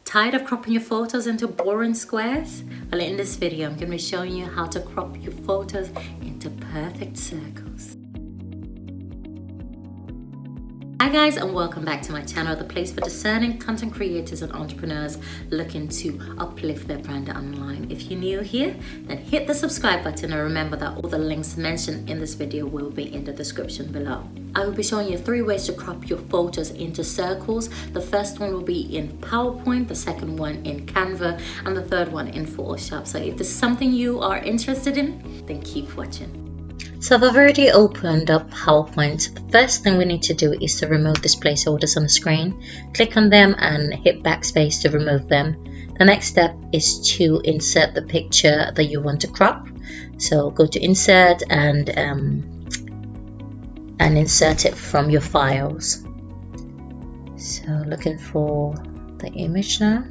Tired of cropping your photos into boring squares? Well, in this video, I'm going to be showing you how to crop your photos into perfect circles. Hi guys, and welcome back to my channel, the place for discerning content creators and entrepreneurs looking to uplift their brand online. If you're new here, then hit the subscribe button and remember that all the links mentioned in this video will be in the description below. I will be showing you 3 ways to crop your photos into circles. The first one will be in PowerPoint, the second one in Canva, and the third one in Photoshop. So if this is something you are interested in, then keep watching. So I've already opened up PowerPoint. The first thing we need to do is to remove these placeholders on the screen. Click on them and hit backspace to remove them. The next step is to insert the picture that you want to crop. So go to insert and insert it from your files. So looking for the image now.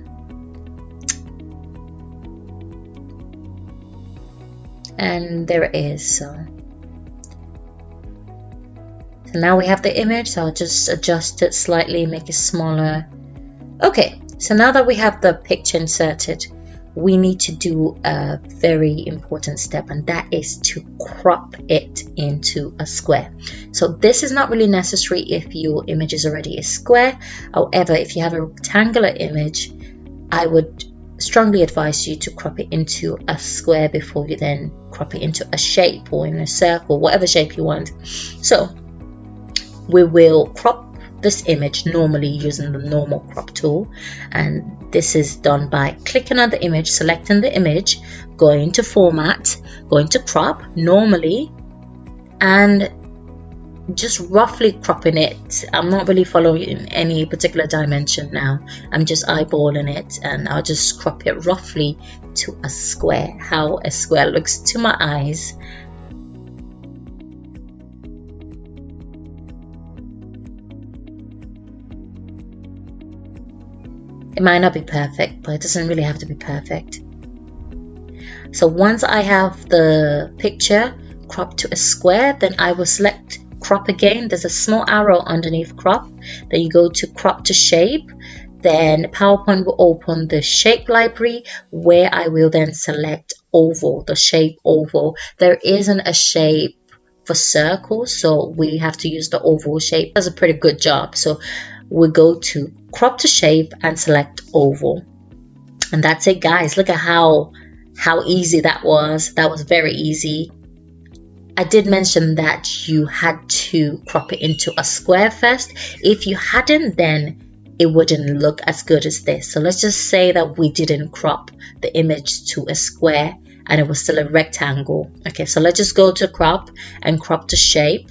And there it is. So now we have the image, so I'll just adjust it slightly, make it smaller. Okay, so now that we have the picture inserted, we need to do a very important step, and that is to crop it into a square. So this is not really necessary if your image is already a square. However, if you have a rectangular image, I would strongly advise you to crop it into a square before you then crop it into a shape or in a circle, whatever shape you want. So we will crop this image normally using the normal crop tool, and this is done by clicking on the image, selecting the image, going to format, going to crop normally, and just roughly cropping it. I'm not really following any particular dimension now, I'm just eyeballing it, and I'll just crop it roughly to a square, how a square looks to my eyes. It might not be perfect, but it doesn't really have to be perfect. So once I have the picture cropped to a square, then I will select crop again. There's a small arrow underneath crop. Then you go to crop to shape. Then PowerPoint will open the shape library, where I will then select oval, the shape oval. There isn't a shape for circles, so we have to use the oval shape. Does a pretty good job. So we go to crop to shape and select oval, and that's it, guys. Look at how easy that was. That was very easy. I did mention that you had to crop it into a square first. If you hadn't, then it wouldn't look as good as this. So let's just say that we didn't crop the image to a square and it was still a rectangle. Okay, so let's just go to crop and crop to shape.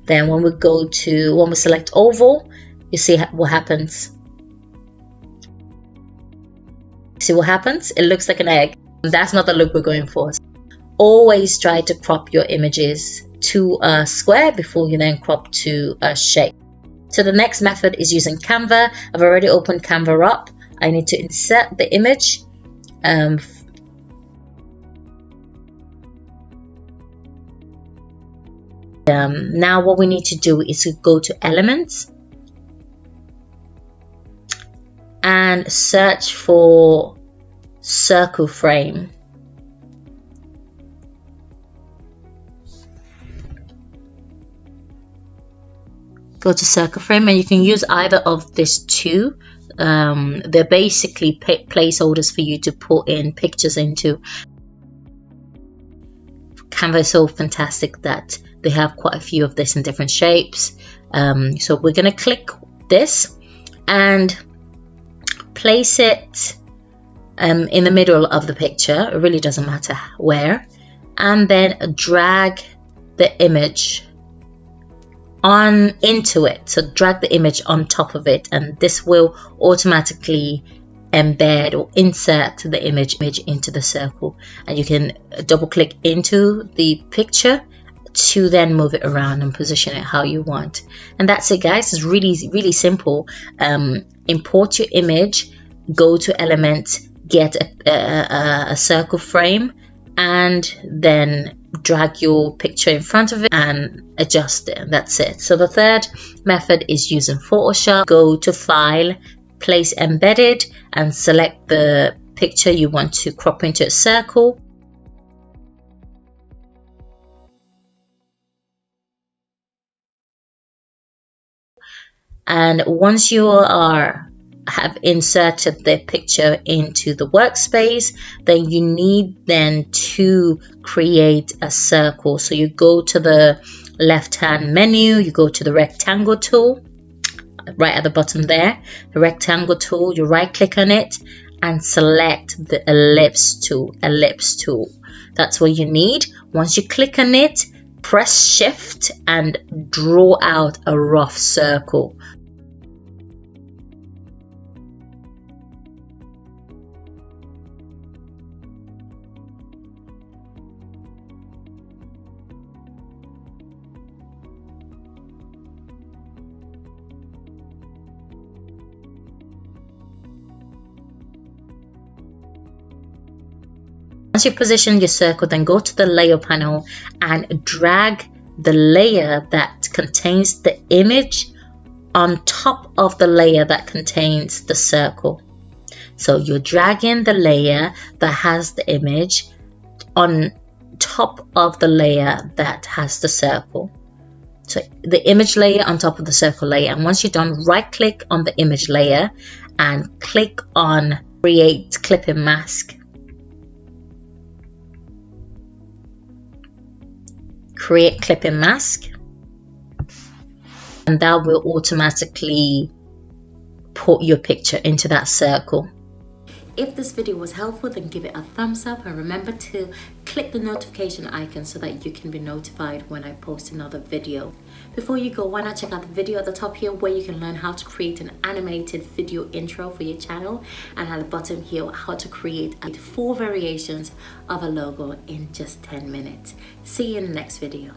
Then when we select oval, you see what happens. See what happens? It looks like an egg. That's not the look we're going for. Always try to crop your images to a square before you then crop to a shape. So the next method is using Canva. I've already opened Canva up. I need to insert the image. Now what we need to do is to go to Elements and search for circle frame. Go to circle frame, and you can use either of these two. They're basically placeholders for you to put in pictures into. Canva is so fantastic that they have quite a few of this in different shapes. So we're going to click this and place it in the middle of the picture. It really doesn't matter where, and then drag the image on into it. So drag the image on top of it, and this will automatically embed or insert the image into the circle. And you can double click into the picture to then move it around and position it how you want. And that's it, guys. It's really simple. Import your image, go to Elements, get a circle frame, and then drag your picture in front of it and adjust it, and that's it. So the third method is using Photoshop. Go to File, place embedded and select the picture you want to crop into a circle. And once you have inserted the picture into the workspace, then you need to create a circle. So you go to the left hand menu, you go to the rectangle tool right at the bottom there, the rectangle tool, you right click on it and select the ellipse tool. That's what you need. Once you click on it, press shift and draw out a rough circle. Once you position your circle, then go to the layer panel and drag the layer that contains the image on top of the layer that contains the circle. So you're dragging the layer that has the image on top of the layer that has the circle. So the image layer on top of the circle layer. And once you're done, right click on the image layer and click on create clipping mask. Create clipping mask, and that will automatically put your picture into that circle. If this video was helpful, then give it a thumbs up and remember to click the notification icon so that you can be notified when I post another video. Before you go, why not check out the video at the top here where you can learn how to create an animated video intro for your channel, and at the bottom here how to create 4 variations of a logo in just 10 minutes. See you in the next video.